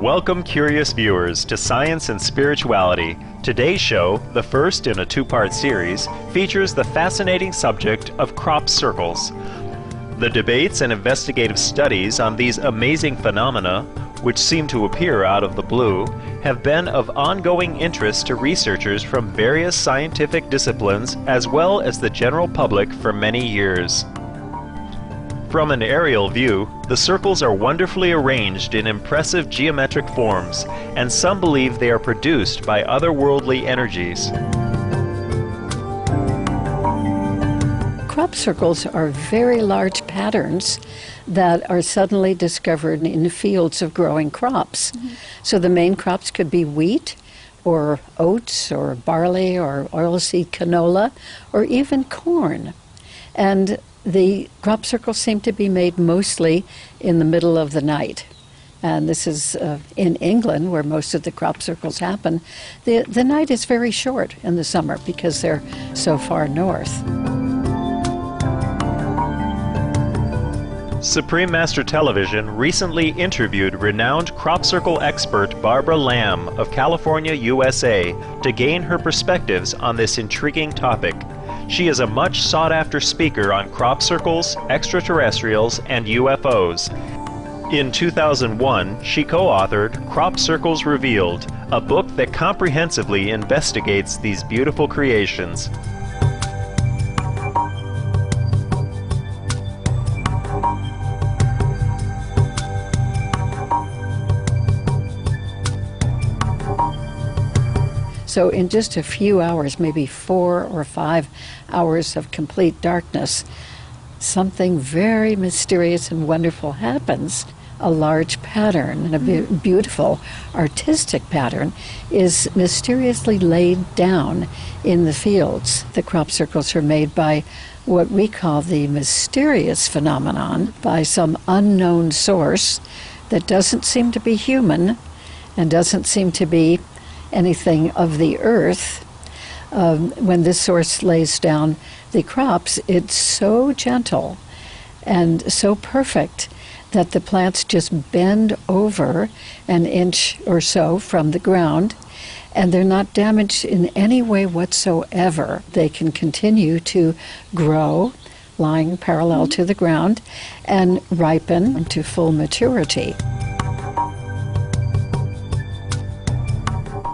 Welcome, curious viewers, to Science and Spirituality. Today's show, the first in a two-part series, features the fascinating subject of crop circles. The debates and investigative studies on these amazing phenomena, which seem to appear out of the blue, have been of ongoing interest to researchers from various scientific disciplines as well as the general public for many years. From an aerial view, the circles are wonderfully arranged in impressive geometric forms, and some believe they are produced by otherworldly energies. Crop circles are very large patterns that are suddenly discovered in fields of growing crops. So the main crops could be wheat, or oats, or barley, or oilseed canola, or even corn. And the crop circles seem to be made mostly in the middle of the night. And this is in England, where most of the crop circles happen. The night is very short in the summer because they're so far north. Supreme Master Television recently interviewed renowned crop circle expert Barbara Lamb of California, USA, to gain her perspectives on this intriguing topic. She is a much sought-after speaker on crop circles, extraterrestrials, and UFOs. In 2001, she co-authored Crop Circles Revealed, a book that comprehensively investigates these beautiful creations. So in just a few hours, maybe 4 or 5 hours of complete darkness, something very mysterious and wonderful happens. A large pattern, and a beautiful artistic pattern, is mysteriously laid down in the fields. The crop circles are made by what we call the mysterious phenomenon, by some unknown source that doesn't seem to be human and doesn't seem to be anything of the earth. When this source lays down the crops, it's so gentle and so perfect that the plants just bend over an inch or so from the ground, and they're not damaged in any way whatsoever. They can continue to grow, lying parallel to the ground, and ripen to full maturity.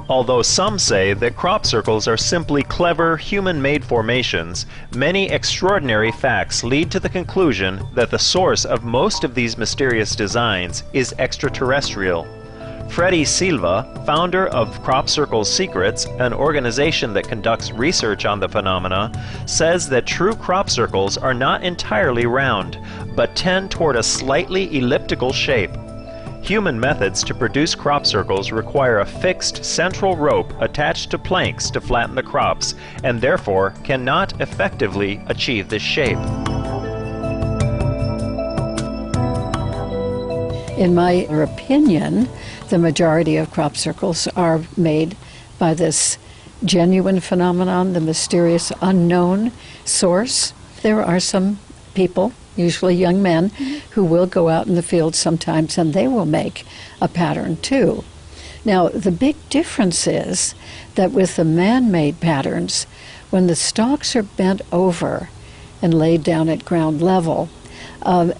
Although some say that crop circles are simply clever, human-made formations, many extraordinary facts lead to the conclusion that the source of most of these mysterious designs is extraterrestrial. Freddie Silva, founder of Crop Circles Secrets, an organization that conducts research on the phenomena, says that true crop circles are not entirely round, but tend toward a slightly elliptical shape. Human methods to produce crop circles require a fixed central rope attached to planks to flatten the crops, and therefore cannot effectively achieve this shape. In my opinion, the majority of crop circles are made by this genuine phenomenon, the mysterious unknown source. There are some people, usually young men, who will go out in the field sometimes and they will make a pattern too. Now, the big difference is that with the man-made patterns, when the stalks are bent over and laid down at ground level,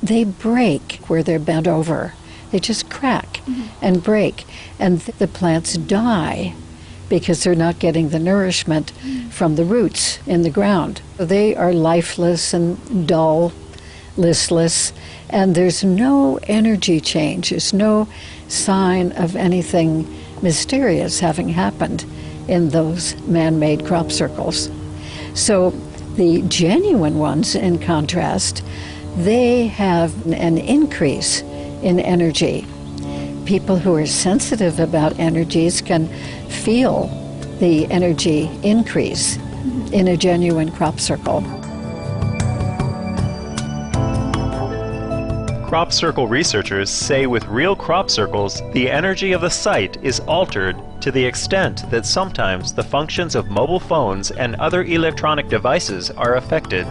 they break where they're bent over. They just crack and break, and the plants die because they're not getting the nourishment from the roots in the ground. They are lifeless and dull, listless, and there's no energy change. There's no sign of anything mysterious having happened in those man-made crop circles. So the genuine ones, in contrast, they have an increase in energy. People who are sensitive about energies can feel the energy increase in a genuine crop circle. Crop circle researchers say with real crop circles, the energy of the site is altered to the extent that sometimes the functions of mobile phones and other electronic devices are affected.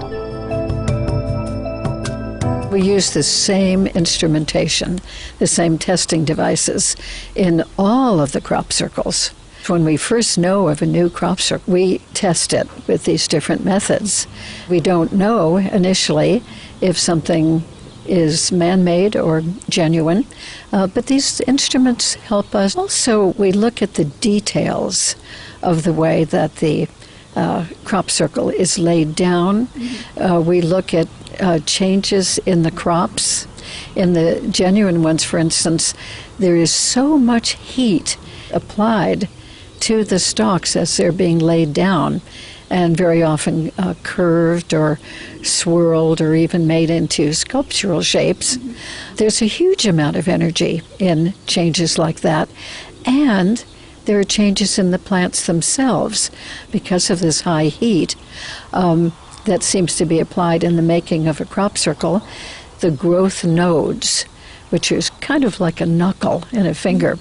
We use the same instrumentation, the same testing devices in all of the crop circles. When we first know of a new crop circle, we test it with these different methods. We don't know initially if something is man-made or genuine, but these instruments help us. Also, we look at the details of the way that the crop circle is laid down. We look at changes in the crops. In the genuine ones, for instance, there is so much heat applied to the stalks as they're being laid down, and very often curved or swirled or even made into sculptural shapes. There's a huge amount of energy in changes like that, and there are changes in the plants themselves because of this high heat that seems to be applied in the making of a crop circle. The growth nodes, which is kind of like a knuckle in a finger,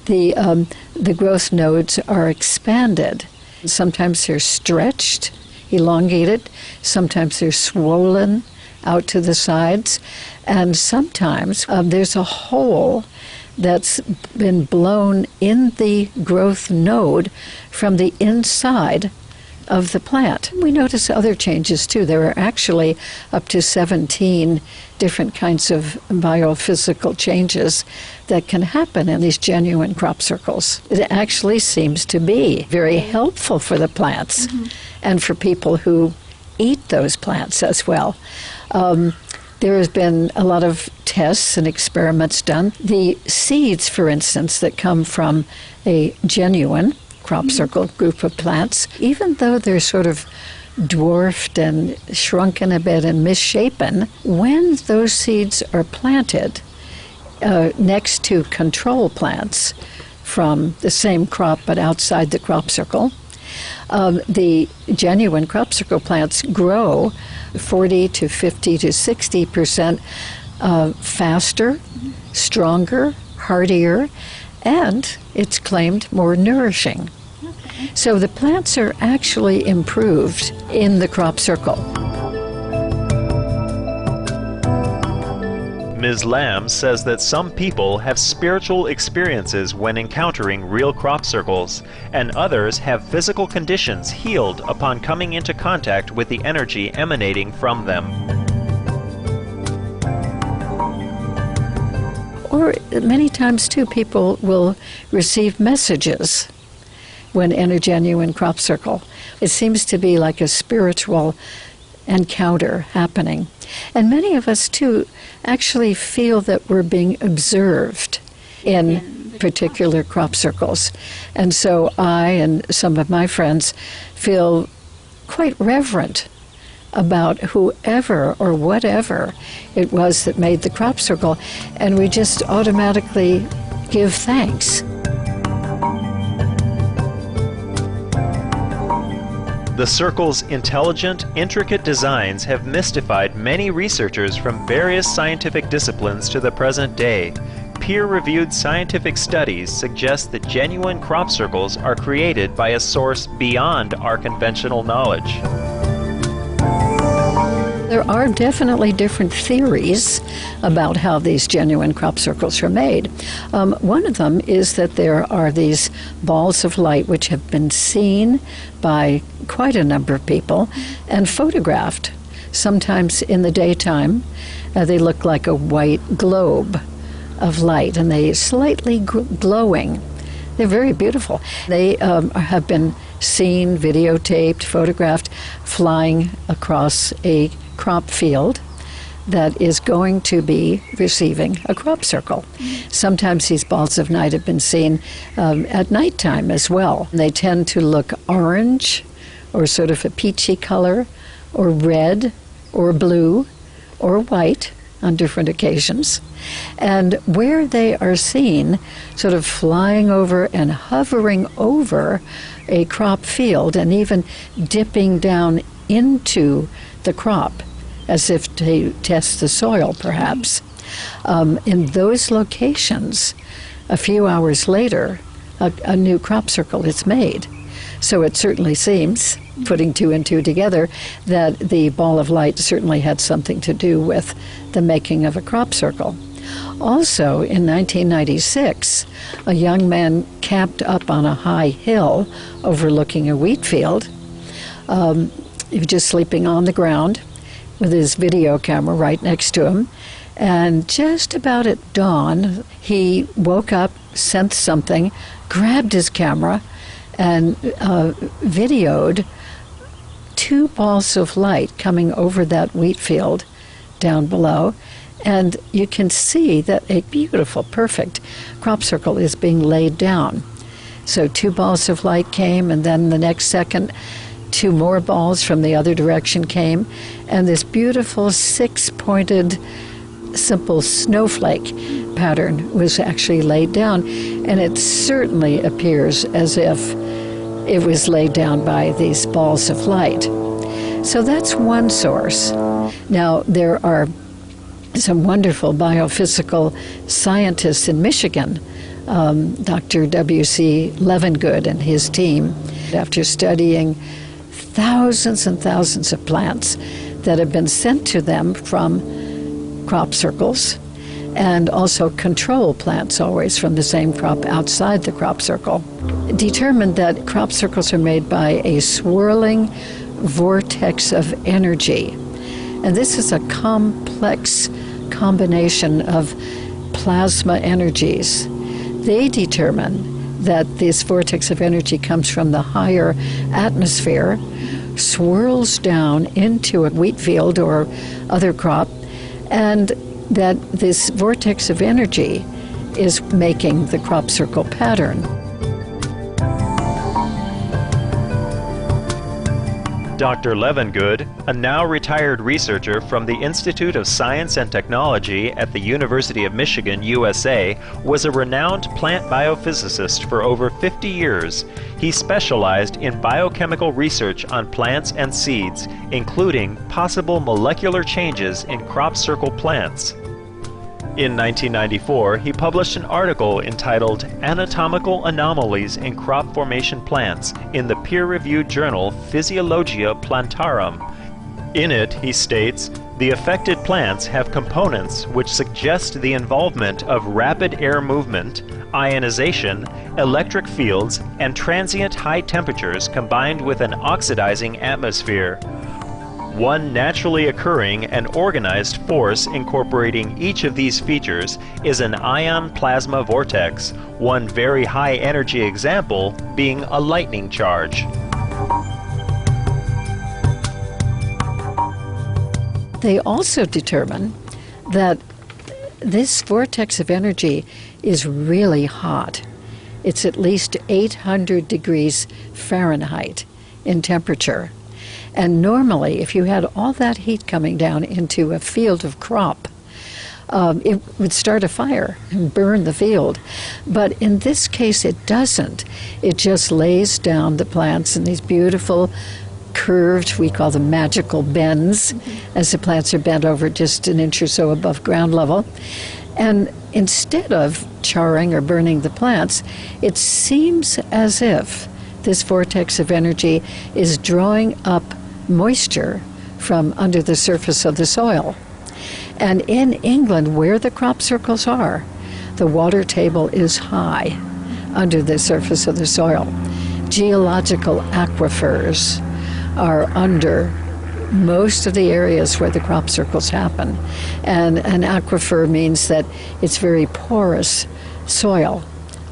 the growth nodes are expanded. Sometimes they're stretched, elongated. Sometimes they're swollen out to the sides. And sometimes there's a hole that's been blown in the growth node from the inside of the plant. We notice other changes too. There are actually up to 17 different kinds of biophysical changes that can happen in these genuine crop circles. It actually seems to be very helpful for the plants and for people who eat those plants as well. There has been a lot of tests and experiments done. The seeds, for instance, that come from a genuine crop circle group of plants, even though they're sort of dwarfed and shrunken a bit and misshapen, when those seeds are planted next to control plants from the same crop but outside the crop circle, the genuine crop circle plants grow 40 to 50 to 60% faster, stronger, hardier, and it's claimed more nourishing. So the plants are actually improved in the crop circle. Ms. Lamb says that some people have spiritual experiences when encountering real crop circles, and others have physical conditions healed upon coming into contact with the energy emanating from them. Or many times, too, people will receive messages when in a genuine crop circle. It seems to be like a spiritual encounter happening. And many of us, too, actually feel that we're being observed in particular crop circles. And so I and some of my friends feel quite reverent about whoever or whatever it was that made the crop circle, and we just automatically give thanks. The circle's intelligent, intricate designs have mystified many researchers from various scientific disciplines to the present day. Peer-reviewed scientific studies suggest that genuine crop circles are created by a source beyond our conventional knowledge. There are definitely different theories about how these genuine crop circles are made. One of them is that there are these balls of light which have been seen by quite a number of people and photographed. Sometimes in the daytime, they look like a white globe of light, and they slightly glowing. They're very beautiful. They have been seen, videotaped, photographed, flying across a crop field that is going to be receiving a crop circle. Sometimes these balls of light have been seen at nighttime as well. They tend to look orange or sort of a peachy color, or red or blue or white on different occasions. And where they are seen sort of flying over and hovering over a crop field and even dipping down into the crop as if to test the soil, perhaps. In those locations, a few hours later, a new crop circle is made. So it certainly seems, putting two and two together, that the ball of light certainly had something to do with the making of a crop circle. Also, in 1996, a young man camped up on a high hill overlooking a wheat field. He was just sleeping on the ground with his video camera right next to him. And just about at dawn, he woke up, sensed something, grabbed his camera, and videoed two balls of light coming over that wheat field down below. And you can see that a beautiful, perfect crop circle is being laid down. So two balls of light came, and then the next second, two more balls from the other direction came, and this beautiful six-pointed simple snowflake pattern was actually laid down, and it certainly appears as if it was laid down by these balls of light. So that's one source. Now, there are some wonderful biophysical scientists in Michigan, Dr. W.C. Levengood and his team, after studying thousands and thousands of plants that have been sent to them from crop circles, and also control plants always from the same crop outside the crop circle, determined that crop circles are made by a swirling vortex of energy. And this is a complex combination of plasma energies. They determine that this vortex of energy comes from the higher atmosphere, swirls down into a wheat field or other crop, and that this vortex of energy is making the crop circle pattern. Dr. Levengood, a now retired researcher from the Institute of Science and Technology at the University of Michigan, USA, was a renowned plant biophysicist for over 50 years. He specialized in biochemical research on plants and seeds, including possible molecular changes in crop circle plants. In 1994, he published an article entitled Anatomical Anomalies in Crop Formation Plants in the peer-reviewed journal Physiologia Plantarum. In it, he states, the affected plants have components which suggest the involvement of rapid air movement, ionization, electric fields, and transient high temperatures combined with an oxidizing atmosphere. One naturally occurring and organized force incorporating each of these features is an ion plasma vortex, one very high energy example being a lightning charge. They also determine that this vortex of energy is really hot. It's at least 800 degrees Fahrenheit in temperature. And normally, if you had all that heat coming down into a field of crop, it would start a fire and burn the field. But in this case, it doesn't. It just lays down the plants in these beautiful curved, we call them magical bends, as the plants are bent over just an inch or so above ground level. And instead of charring or burning the plants, it seems as if this vortex of energy is drawing up moisture from under the surface of the soil. And in England, where the crop circles are, the water table is high under the surface of the soil. Geological aquifers are under most of the areas where the crop circles happen. And an aquifer means that it's very porous soil,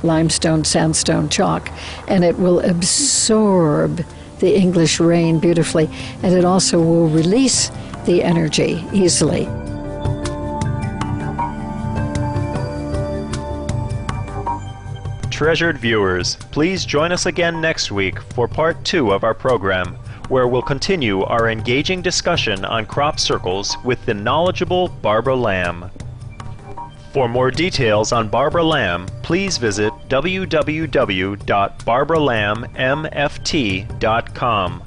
limestone, sandstone, chalk, and it will absorb the English rain beautifully, and it also will release the energy easily. Treasured viewers, please join us again next week for part 2 of our program, where we'll continue our engaging discussion on crop circles with the knowledgeable Barbara Lamb. For more details on Barbara Lamb, please visit www.barbaralammft.com.